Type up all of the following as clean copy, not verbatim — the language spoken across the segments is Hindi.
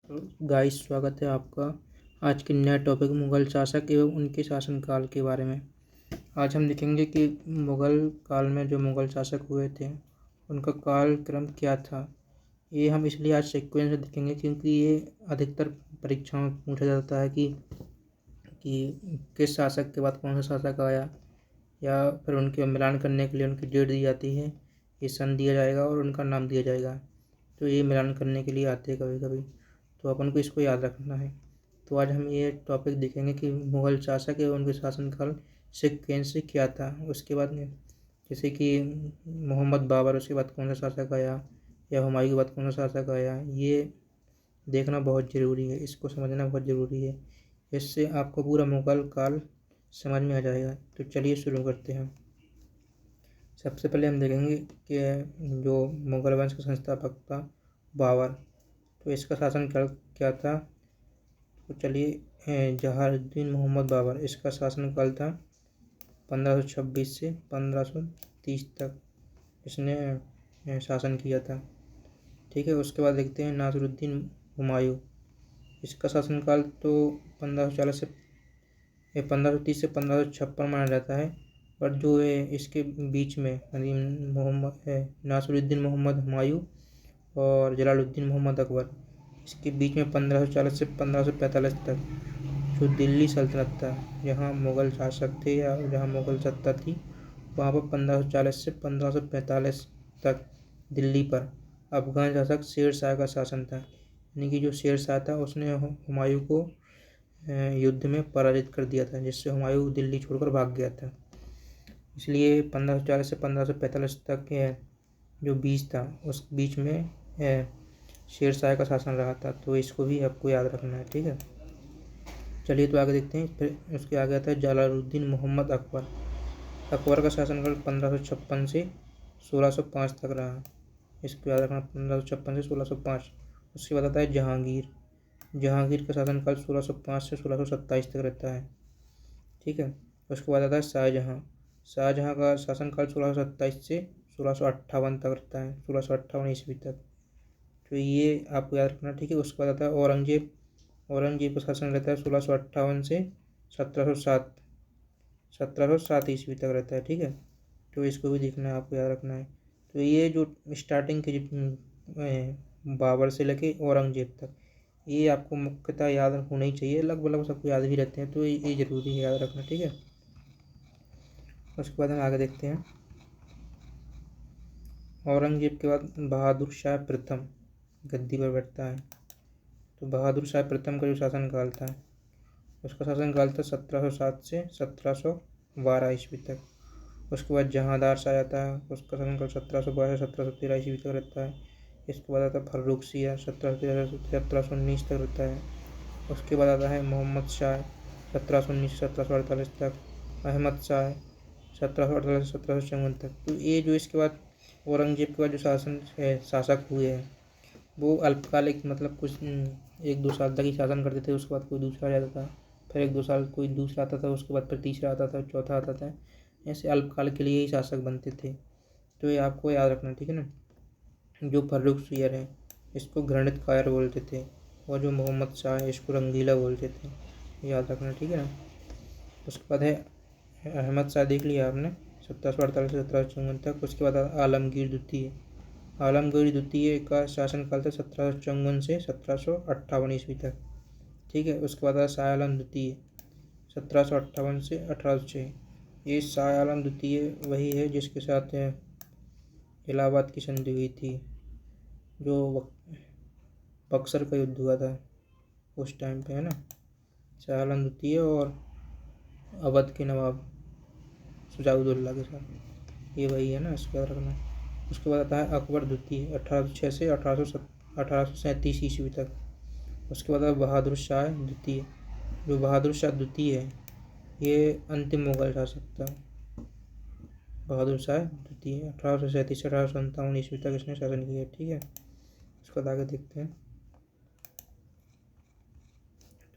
तो गाइस, स्वागत है आपका आज के नए टॉपिक मुग़ल शासक एवं उनके शासनकाल के बारे में। आज हम देखेंगे कि मुग़ल काल में जो मुग़ल शासक हुए थे उनका कालक्रम क्या था। ये हम इसलिए आज सीक्वेंस से देखेंगे क्योंकि ये अधिकतर परीक्षाओं में पूछा जाता है कि किस शासक के बाद कौन सा शासक आया, या फिर उनके मिलान करने के लिए उनकी डेट दी जाती है, ये सन दिया जाएगा और उनका नाम दिया जाएगा। तो ये मिलान करने के लिए आते हैं कभी कभी, तो अपन को इसको याद रखना है। तो आज हम ये टॉपिक देखेंगे कि मुग़ल शासक एवं उनके शासनकाल सीक्वेंस से क्या था। उसके बाद में जैसे कि मोहम्मद बाबर, उसके बाद कौन सा शासक आया, या हुमायूं के बाद कौन सा शासक आया, ये देखना बहुत ज़रूरी है, इसको समझना बहुत ज़रूरी है। इससे आपको पूरा मुग़ल काल समझ में आ जाएगा। तो चलिए शुरू करते हैं। सबसे पहले हम देखेंगे कि जो मुग़ल वंश का संस्थापक था बाबर, तो इसका शासनकाल क्या था। तो चलिए, जहारुद्दीन मोहम्मद बाबर, इसका शासनकाल था 1526 से 1530 तक इसने शासन किया था। ठीक है, उसके बाद देखते हैं नासिरुद्दीन हुमायूं। इसका शासनकाल तो 1530 से 1556 माना जाता है, पर जो है इसके बीच में यानी नासिरुद्दीन मोहम्मद हुमायूं और जलालुद्दीन मोहम्मद अकबर, इसके बीच में 1540 से 1545 तक जो दिल्ली सल्तनत था, जहाँ मुग़ल शासक थे या जहाँ मुग़ल सत्ता थी, वहाँ पर 1540 से 1545 तक दिल्ली पर अफ़गान शासक शेर शाह का शासन था। यानी कि जो शेर शाह था उसने हुमायूं को युद्ध में पराजित कर दिया था, जिससे हुमायूं दिल्ली छोड़कर भाग गया था। इसलिए 1540 से 1545 तक जो बीच था, उस बीच में शेर शाह का शासन रहा था। तो इसको भी आपको याद रखना है, ठीक है। चलिए तो आगे देखते हैं। फिर उसके आगे आता है जलालुद्दीन मोहम्मद अकबर। अकबर का शासनकाल 1556 से 1605 तक रहा। इसको याद रखना, 1556 से 1605। उसके बाद आता है जहांगीर। जहांगीर का शासनकाल 1605 से 1627 तक रहता है, ठीक है। उसके बाद आता है शाहजहाँ। शाहजहाँ का शासनकाल 1627 से 1658 तक रहता है, 1658 ईस्वी तक। तो ये आपको याद रखना, ठीक है। उसके बाद आता है औरंगजेब। औरंगजेब का शासन रहता है 1658 से 1707 ईस्वी तक रहता है, ठीक है। तो इसको भी देखना है, आपको याद रखना है। तो ये जो स्टार्टिंग के बाबर से लेके औरंगजेब तक, ये आपको मुख्यतः याद होना ही चाहिए। लगभग सबको याद भी रहते हैं, तो ये ज़रूरी है याद रखना, ठीक है। उसके बाद हम आगे देखते हैं। औरंगजेब के बाद बहादुर शाह प्रथम गद्दी पर बैठता है। तो बहादुर शाह प्रथम का जो शासनकाल था, उसका शासनकाल था 1707 से 1712 ईस्वी तक। उसके बाद जहांदार शाह आता है, उसका शासनकाल 1712 से 1713 ईस्वी तक रहता है। इसके बाद आता है फर्रुख सियाह, 1713 से 1719 तक रहता है। उसके बाद आता है मोहम्मद शाह, 1719 से 1748 तक। अहमद शाह, 1748 से 1754 तक। तो ये जो इसके बाद औरंगजेब के बाद जो शासक हुए हैं, वो अल्पकालिक, मतलब कुछ 1-2 साल तक ही शासन करते थे। उसके बाद कोई दूसरा आ जाता था, फिर 1-2 साल कोई दूसरा आता था, उसके बाद फिर तीसरा आता था, चौथा आता था। ऐसे अल्पकाल के लिए ही शासक बनते थे। तो ये आपको याद रखना, ठीक है ना। जो फर्रुख सियाह है, इसको घृणित कायर बोलते थे, और जो मोहम्मद शाह है, इसको रंगीला बोलते थे। याद रखना, ठीक है ना। उसके बाद है अहमद शाह, देख लिया आपने, 1748 से 1754 तक। उसके बाद आलमगीर द्वितीय। आलमगीर द्वितीय का शासनकाल था 1754 से 1758 ईस्वी तक, ठीक है। उसके बाद शाह आलम द्वितीय, 1758 से 1806। ये शाह आलम द्वितीय वही है जिसके साथ इलाहाबाद की संधि हुई थी, जो बक्सर का युद्ध हुआ था उस टाइम पे, है ना। शाह आलम द्वितीय और अवध के नवाब शुजाउद्दौला के साथ, ये वही है ना, इसको याद रखना। उसके बाद आता है अकबर द्वितीय, 1806 से 1837 ईस्वी तक। उसके बाद आता है बहादुर शाह द्वितीय। जो बहादुर शाह द्वितीय है, ये अंतिम मुगल शासक था। बहादुर शाह द्वितीय 1837 से 1857 ईस्वी तक इसने शासन किया, ठीक है। उसके बाद आगे देखते हैं।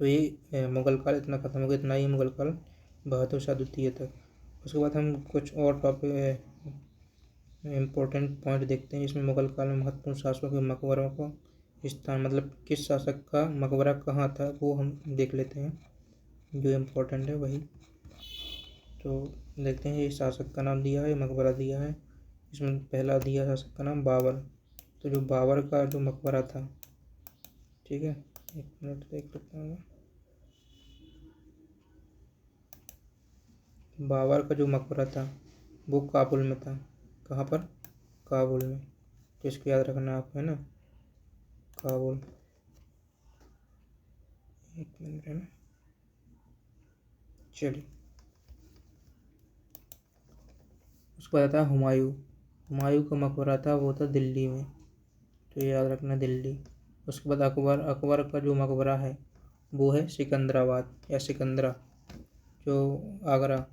तो ये मुगल काल इतना खत्म हो गया, इतना ही मुगल काल बहादुर शाह द्वितीय तक। उसके बाद हम कुछ और टॉपिक इम्पोर्टेंट पॉइंट देखते हैं, जिसमें मुगल काल में महत्वपूर्ण शासकों के मकबरों को स्थान मतलब किस शासक का मकबरा कहाँ था वो हम देख लेते हैं, जो इम्पोर्टेंट है वही। तो देखते हैं, ये शासक का नाम दिया है, मकबरा दिया है। इसमें पहला दिया शासक का नाम बाबर। तो जो बाबर का जो मकबरा था, ठीक है, एक मिनट देख लेता हूँ। बाबर का जो मकबरा था वो काबुल में था। कहाँ पर? काबुल में। तो इसको याद रखना आपको, है ना, काबुल। एक मिनट, है ना। चलिए, उसके बाद आता है हुमायूं। हुमायूं का मकबरा था वो था दिल्ली में, तो ये याद रखना, दिल्ली। उसके बाद अकबर। अकबर का जो मकबरा है वो है सिकंदराबाद या सिकंदरा, जो आगरा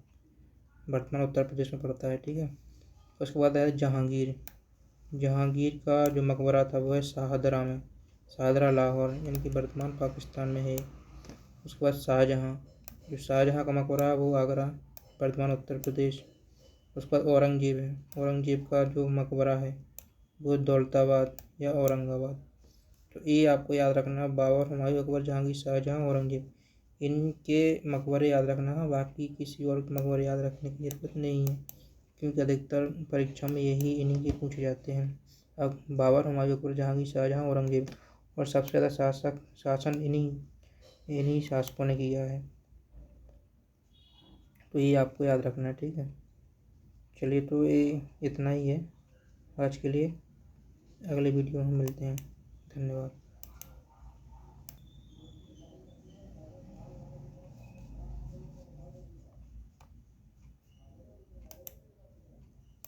वर्तमान उत्तर प्रदेश में पड़ता है, ठीक है। उसके बाद है जहांगीर। जहांगीर का जो मकबरा था वो है शाहदरा में, शाहदरा लाहौर यानी कि वर्तमान पाकिस्तान में है। उसके बाद शाहजहाँ। जो शाहजहाँ का मकबरा है वो आगरा वर्तमान उत्तर प्रदेश। उसके बाद औरंगजेब है। औरंगजेब का जो मकबरा है वो दौलताबाद या औरंगाबाद। तो ये आपको याद रखना है, बाबर, हुमायूं, अकबर, जहांगीर, शाहजहाँ, औरंगजेब, इनके मकबरे याद रखना है। बाकी किसी और के मकबरे याद रखने की ज़रूरत नहीं है, क्योंकि अधिकतर परीक्षा में यही इन्हीं के पूछे जाते हैं। अब बाबर, हुमायूं, अकबर, जहांगीर, शाहजहाँ, औरंगजेब, और सबसे ज़्यादा शासन इन्हीं इन्हीं शासकों ने किया है। तो ये आपको याद रखना है, ठीक है। चलिए, तो ये इतना ही है आज के लिए। अगले वीडियो में मिलते हैं। धन्यवाद।